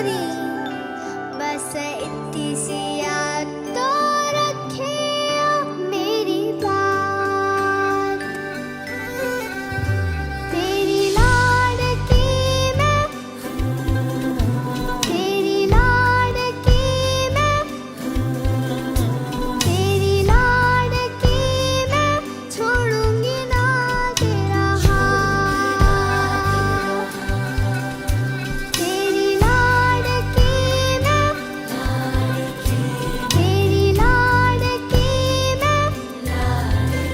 मारी बस इतनी सी याद तो रखे मेरी बात। तेरी लाडकी मैं, तेरी लाडकी मैं, तेरी लाडकी मैं, छोड़ूंगी ना तेरा हाथ। तेरी लाडकी मैं, तेरी लाडकी मैं,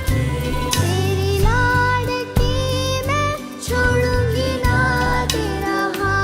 तेरी लाडकी मैं, छोड़ूंगी ना तेरा हाथ।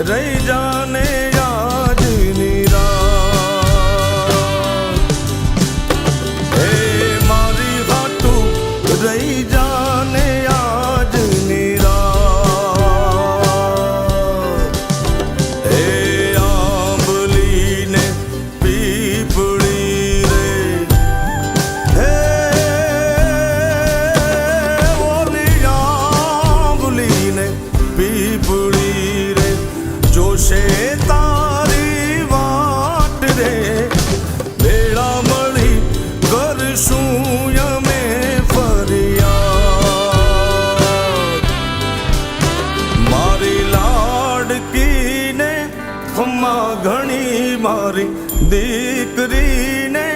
रही जाने आज निराश, हे मारी हाटू रही जाने आज निराश। हे आंबली ने पीपड़ी रे, हे ओली आंबली ने पीपड़ी जोशे तारी वाट रे, भेड़ा मળી કરશું અમે ફરિયાદ। મારી લાડકીને ખમ્મા ઘણી, મારી દીકરીને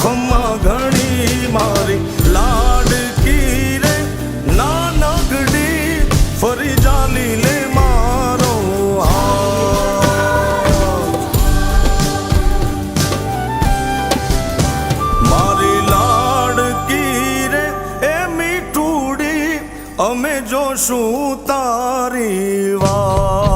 ખમ્મા ઘણી, મારી લાડકી રે નાનકડી ફરી જાલી લે મારો અમે જોશું તારી વાત।